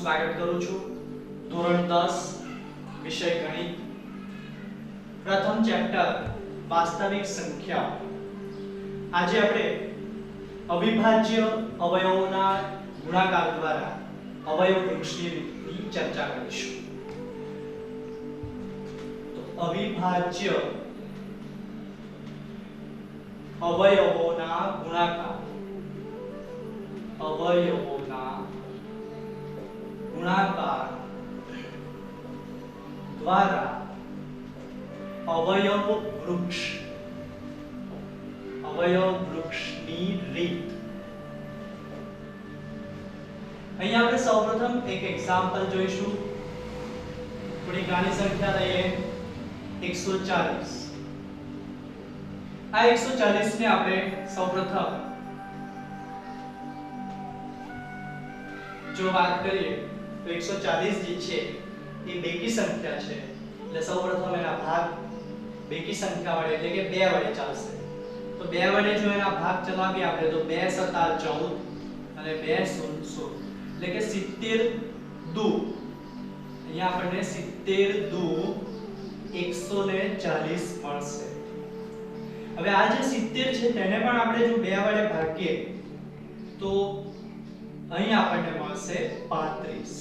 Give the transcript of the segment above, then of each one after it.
સ્વાગત કરું છું ધોરણ 10 વિષય ગણિત પ્રથમ ચેપ્ટર વાસ્તવિક સંખ્યાઓ. આજે આપણે અવિભાજ્ય અવયવોના ગુણાકાર દ્વારા અવયવ વૃક્ષની ચર્ચા કરીશું. તો અવિભાજ્ય અવયવોના ગુણાકાર દ્વારા અવયવ વૃક્ષની રીત. અહીંયા આપણે સૌપ્રથમ એક એક્ઝામ્પલ જોઈશું. થોડી નાની સંખ્યા લઈએ 140. આ 140 ને આપણે સૌપ્રથમ જો વાત કરીએ તો 140 જે છે એ બેકી સંખ્યા છે, એટલે સૌપ્રથમ એના ભાગ બેકી સંખ્યા વડે એટલે કે 2 વડે ચાલશે. તો 2 વડે જો એના ભાગ ચલાવીએ આપણે તો 2 * 7 = 14 અને 2 * 16 એટલે કે 70 દુ. અહીંયા આપણને 70 દુ 140 મળશે. હવે આ જે 70 છે તેને પણ આપણે જો 2 વડે ભાગીએ તો અહીં આપણને મળશે 35.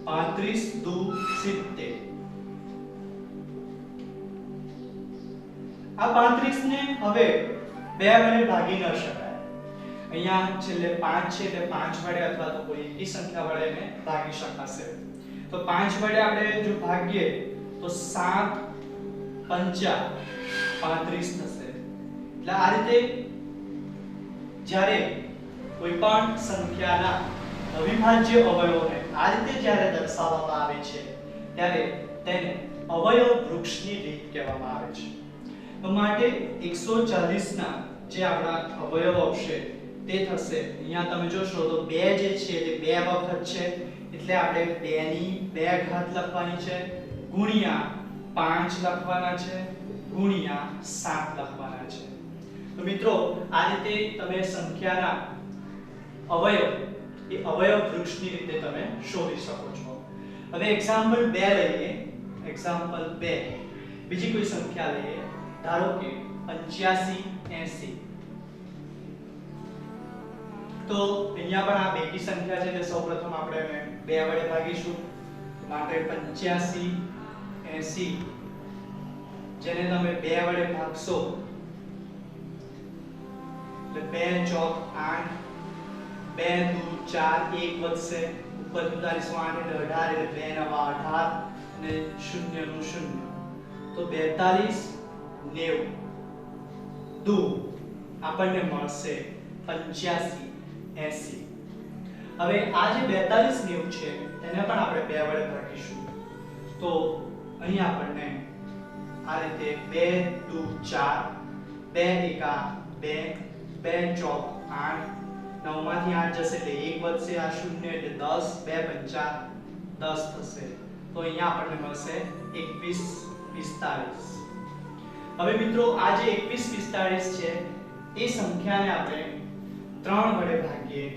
35 દુ 70. આ 35 ને હવે 2 વડે ભાગી ન શકાય. અહીંયા છેલ્લે 5 છે એટલે 5 વડે અથવા તો કોઈ એકી સંખ્યા વડે એને ભાગી શકાશે. તો 5 વડે આપણે જો ભાગીએ તો 7 × 5 = 35 થશે. એટલે આ રીતે જ્યારે કોઈ પણ સંખ્યાના અવિભાજ્ય અવયવોને આ રીતે જ્યારે દર્શાવવામાં આવે છે ત્યારે તેને અવયવ વૃક્ષની રીત કહેવામાં આવે છે. તો માટે 140 ના જે આપણા અવયવ આવશે તે થશે. અહીંયા તમે જોશો તો 2 જે છે તે 2 વખત છે એટલે આપણે 2 ની 2 ઘાત લખવાની છે, ગુણ્યા 5 લખવાના છે, ગુણ્યા 7 લખવાના છે. તો મિત્રો આ રીતે તમે સંખ્યાના અવયવ એ અવયવ વૃક્ષની રીતે તમે શોધી શકો છો. હવે એક્ઝામ્પલ 2 લઈએ. એક્ઝામ્પલ 2 બીજી કોઈ સંખ્યા લઈએ. ધારો કે 85 80. તો અહીંયા પણ આ બેકી સંખ્યા છે એટલે સૌપ્રથમ આપણે એને 2 વડે ભાગીશું. માટે 85 80 જેને તમે 2 વડે ભાગશો એટલે 2 * 8 2 દુ 4 1 વધશે, ઉપર 48 એટલે 18 એટલે 2 * 9 18 અને 0 નું 0. તો 42 90 દુ આપણને મળશે 85 80. હવે આ જે 42 90 છે તેને પણ આપણે 2 વડે ભાગીશું. તો અહીં આપણને આ રીતે 2 દુ 4 2 * 1 2 2 * 8 9 માંથી 8 જશે એટલે 1 વધશે, આ 0 એટલે 10 2 * 5 10 થશે. તો અહીંયા આપણને મળશે 21 45. હવે મિત્રો આ જે 21 45 છે એ સંખ્યાને આપણે 3 વડે ભાગીએ.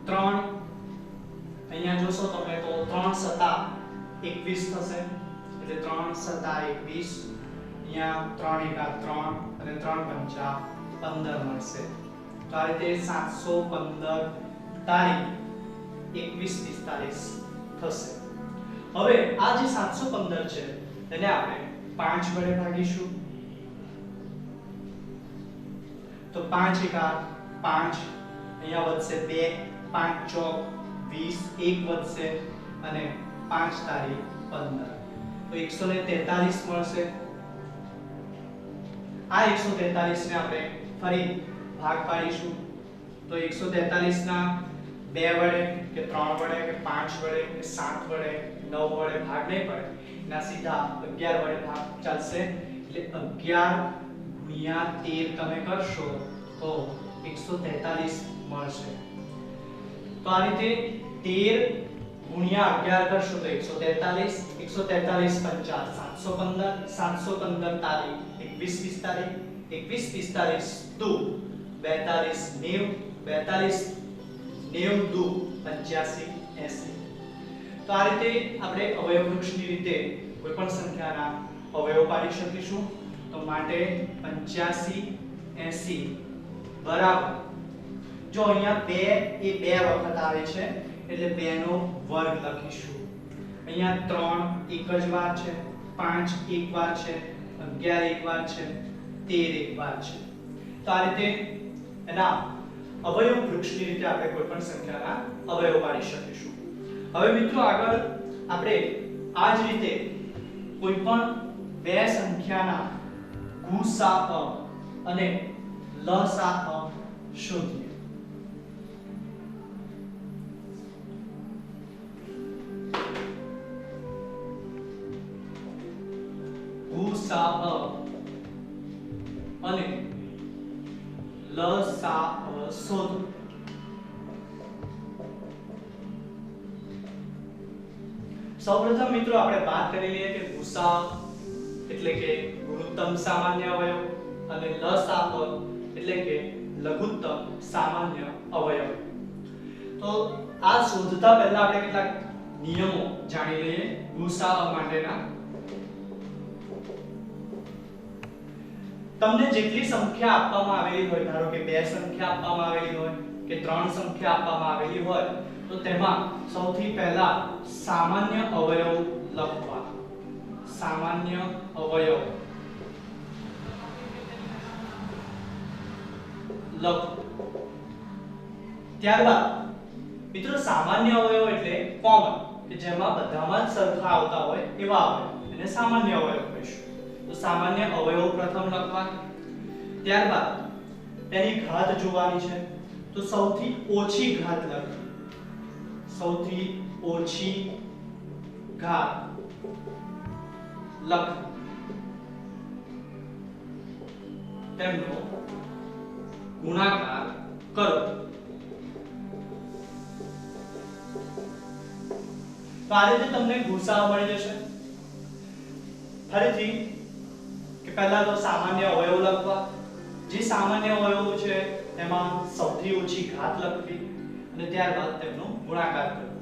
3 અહીંયા જોશો તમે તો 3 * 7 21 થશે એટલે 3 * 7 21. અહીંયા 3 * 1 3 અને 3 × 5 15 મળશે. તો આ રીતે 715 તારીખ 21 45 થશે. હવે આ જે 715 છે તેને આપણે 5 વડે ભાગીશું. તો 5 * 1 5 અહીંયા વધશે 2 5 * 4 20 1 વધશે અને 5 તારીખ 15. તો 143 મળશે. આ 143 ને આપણે ફરી ભાગ પાડીશું. તો 143 ના 2 વડે કે 3 વડે કે 5 વડે કે 7 વડે 9 વડે ભાગ નહીં પડે, એના સીધા 11 વડે ભાગ ચાલશે. એટલે 11 * 13 તમે કરશો તો 143 મળશે. તો આ રીતે 13 * 11 કરશો તો 143 143 50 715 715 તારીખ 21 45 21 45 દુ 42 90 42 90 દુ 85 80. તો આ રીતે આપણે અવયવ વૃક્ષની રીતે કોઈ પણ સંખ્યાના અવયવ પાડી શકીશું. તો માટે 85 80 બરાબર, જો અહીંયા 2 એ 2 વખત આવે છે એટલે 2 નો વર્ગ લખીશું. અહીંયા 3 એક જ વાર છે, 5 એક વાર છે, 11 એક વાર છે, 13 એક વાર છે. તો આ રીતે એના અવયવ વૃક્ષની રીતે આપણે કોઈ પણ સંખ્યાના અવયવ પાડી શકીશું. હવે મિત્રો આગળ આપણે આ જ રીતે કોઈ પણ બે સંખ્યાના ગુસાઅ અને લસાઅ શોધીએ. ગુસાઅ અને લસાઅ શોધો. સૌપ્રથમ મિત્રો આપણે વાત કરી લઈએ કે ગુસા એટલે કે ગુણોત્તમ સામાન્ય અવયવ અને લસાઅ એટલે કે લઘુત્તમ સામાન્ય અવયવ. તો આ શોધતા પહેલા આપણે કેટલાક નિયમો જાણી લઈએ ગુસા માટેના. તમને જેટલી સંખ્યા આપવામાં આવેલી હોય, ધારો કે 2 સંખ્યા આપવામાં આવેલી હોય કે 3 સંખ્યા આપવામાં આવેલી હોય, તો તેમાં સૌથી પહેલા સામાન્ય અવયવ લખવા. સામાન્ય અવયવ લખો. ત્યારબાદ મિત્રો સામાન્ય અવયવ એટલે કોમન, કે જેમાં બધામાં જ સરખા આવતા હોય એવા અવયવ, એને સામાન્ય અવયવ કહીશું. તો સામાન્ય અવયવ પ્રથમ લખવા. ત્યારબાદ તેની ઘાત જોવાની છે, તો સૌથી ઓછી ઘાત લખવી. સૌથી ઓછી ઘાત લખવી. તેમનો ગુણાકાર કરો. તો આ રીતે તમને ગુસાઅ મળી જશે. ફરીથી કે પહેલા તો સામાન્ય અવયવ લખવા. જે સામાન્ય અવયવો છે તેમાં સૌથી ઓછી ઘાત લખવી અને ત્યારબાદ તેમનો ગુણાકાર કરવો.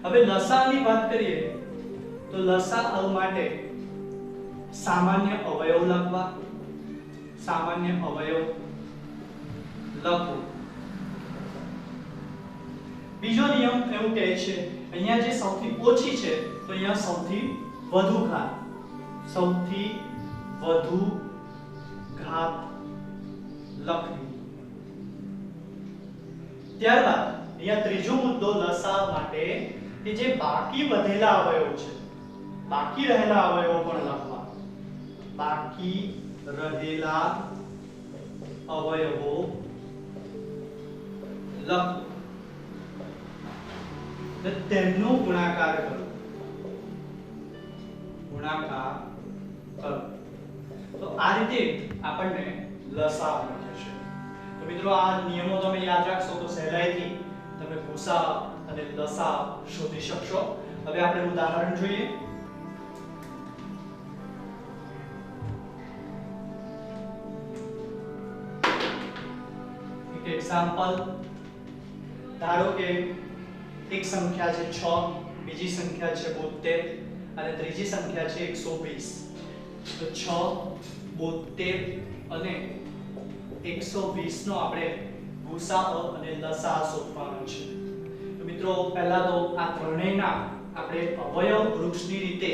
હવે લસાઅની વાત કરીએ તો લસાઅ માટે સામાન્ય અવયવ લખવા. સામાન્ય અવયવ લખો. બીજો નિયમ એવું કહે છે, અહીંયા જે સૌથી ઓછી છે તો અહીંયા સૌથી વધુ ઘાત. સૌથી વધુ ઘાત લખવી. ત્યારબાદ અહીંયા ત્રીજો મુદ્દો લસાઅ માટે કે જે બાકી વધેલા અવયવો છે, બાકી રહેલા અવયવો પણ લખવા. બાકી રહેલા અવયવો લખો. તેમનો ગુણાકાર કરો. ગુણાકાર કરો. તો આ રીતે આપણને લસાઅ મળે છે. તો મિત્રો આ નિયમો તમે યાદ રાખશો તો સહેલાઈથી તમે ગુસાઅ અને લસાઅ શોધી શકશો. હવે આપણે ઉદાહરણ જોઈએ. એક એક્ઝામ્પલ, ધારો કે એક સંખ્યા છે 6, બીજી સંખ્યા છે 72 અને ત્રીજી સંખ્યા છે 120. તો 6, 72 અને 120 નો આપણે ગુસાઅ અને લસાઅ શોધવાનો છે. તો મિત્રો પહેલા તો આ ત્રણેયના આપણે અવયવ વૃક્ષની રીતે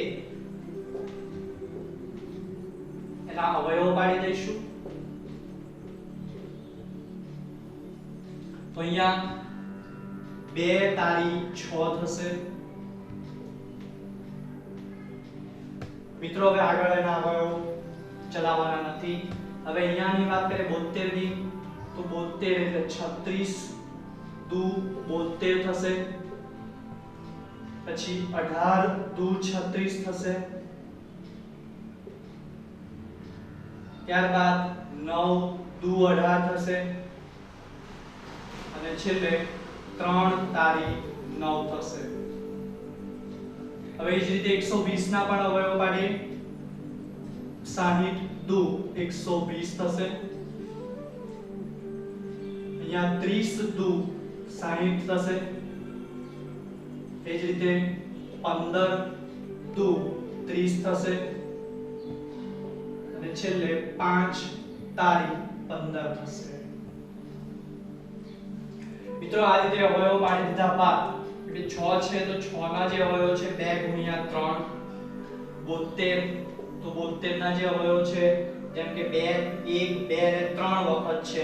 એના અવયવ પાડી દઈશું. તો અહીંયા 2 તારી 6 થશે. મિત્રો હવે આગળ એના અવયવ ચલાવવાના નથી. હવે અહીંયાની વાત કરીએ 72 ની, તો 72 એટલે 36 દુ 72 થશે. પછી 18 દુ 36 થશે. ત્યારબાદ 9 દુ 18 થશે અને છેલ્લે 3 તારી 9 થશે. હવે એ જ રીતે 120 ના પણ અવયવ પાડીએ. 60 દુ 120 થશે. અહીંયા 30 દુ 60 થશે. એ જ રીતે 15 દુ 30 થશે અને છેલ્લે 5 તારી 15 થશે. મિત્રો આ રીતે અવયવો પાડી દીધા બાદ એટલે 6 છે તો 6 ના જે અવયવો છે 2 ગુણ્યા 3 72. તો 72 ના જે અવયવો છે જેમ કે 2 1 2 અને 3 વખત છે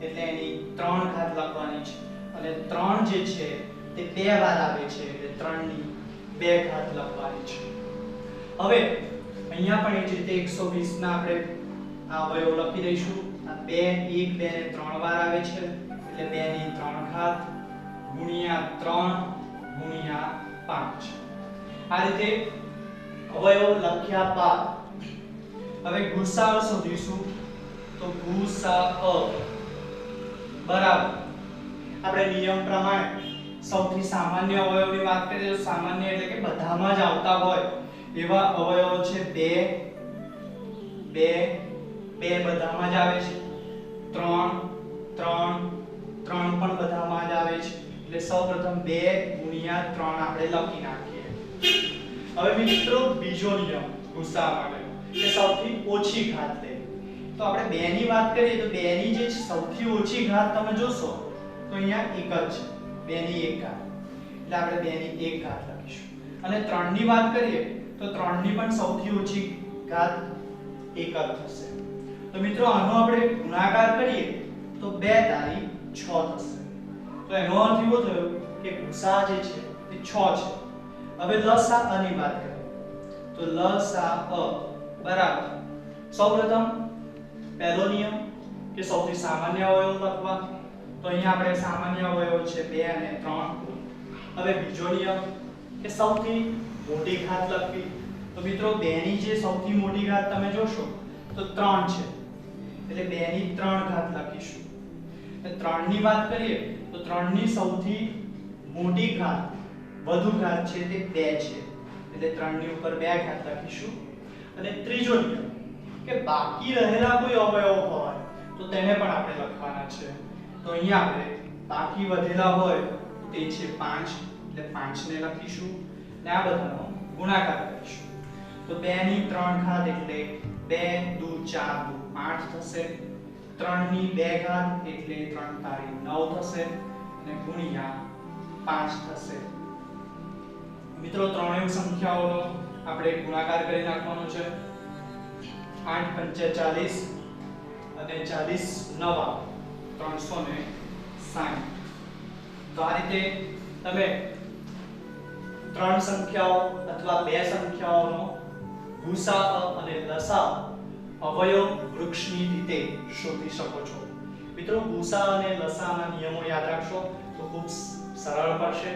એટલે એની 3 ઘાત લખવાની છે અને 3 જે છે તે 2 વાર આવે છે એટલે 3 ની 2 ઘાત લખવાની છે. હવે અહીંયા પણ એ જ રીતે 120 ના આપણે આ અવયવ લખી દઈશું. આ 2 1 2 ને 3 વાર આવે છે એટલે 2 ની 3 ઘાત ગુણ્યા 3 ગુણ્યા 5. આ રીતે અવયવ લખ્યા બાદ હવે ગુસાઅ શોધીશું. તો ગુસાઅ બરાબર આપણે નિયમ પ્રમાણે સૌથી સામાન્ય અવયવની વાત કરીએ તો સામાન્ય એટલે કે બધામાં જ આવતા હોય એવા અવયવો છે 2 2 2 બધામાં જ આવે છે. 3 3 3 પણ બધામાં જ આવે છે એટલે સૌપ્રથમ 2 ગુણ્યા 3 આપણે લખી નાખીએ. હવે મિત્રો બીજો નિયમ ગુસાઅ માટે કે સૌથી ઓછી ઘાત લે. તો આપણે 2 ની વાત કરીએ તો 2 ની જે સૌથી ઓછી ઘાત તમે જોશો તો અહીંયા 1 જ છે. 2 ની 1 ઘાત એટલે આપણે 2 ની 1 ઘાત લખીશું. અને 3 ની વાત કરીએ તો 3 ની પણ સૌથી ઓછી ઘાત 1 જ થશે. તો મિત્રો આનો આપણે ગુણાકાર કરીએ તો 2 તારી 6 થશે. તો એનો અર્થ એવો થયો કે ગુસાઅ જે છે તે 6 છે. હવે લસાઅ ની વાત કરીએ તો લસાઅ બરાબર સૌપ્રથમ પહેલો નિયમ કે સૌથી સામાન્ય અવયવ લખવા. તો અહીંયા આપણે સામાન્ય અવયવ છે 2 અને 3. હવે બીજો નિયમ કે સૌથી મોટી ઘાત લખવી. તો મિત્રો 2 ની જે સૌથી મોટી ઘાત તમે જોશો તો 3 છે એટલે 2 ની 3 ઘાત લખીશું. અને 3 ની વાત કરીએ તો 3 ની સૌથી મોટી ઘાત વધુ ઘાત છે તે 2 છે એટલે 3 ની ઉપર 2 ઘાત લખીશું. અને ત્રીજો નિયમ કે બાકી રહેલા કોઈ અવયવ હોય તો તેને પણ આપણે લખવાના છે. તો અહીંયા આપણે બાકી વધેલા હોય તે છે 5 એટલે 5 ને લખીશું અને આ બધાનો ગુણાકાર કરીશું. તો 2 ની 3 ઘાત એટલે 2 દુ 4 દુ 8 થશે. 3 ની 2 ઘાત એટલે 3 તારી 9 થશે અને ગુણ્યા 5 થશે. મિત્રો ત્રણેય સંખ્યાઓનો આપણે ગુણાકાર કરી નાખવાનો છે. 8 પંચા 40 અને 40 નવા 360. તો આ રીતે તમે ત્રણ સંખ્યાઓ અથવા બે સંખ્યાઓનો ગુસાઅ અને લસાઅ અવયવ વૃક્ષની રીતે શોધી શકો છો. મિત્રો ગુસાઅ અને લસાઅના નિયમો યાદ રાખશો તો ખૂબ સરળ પડશે.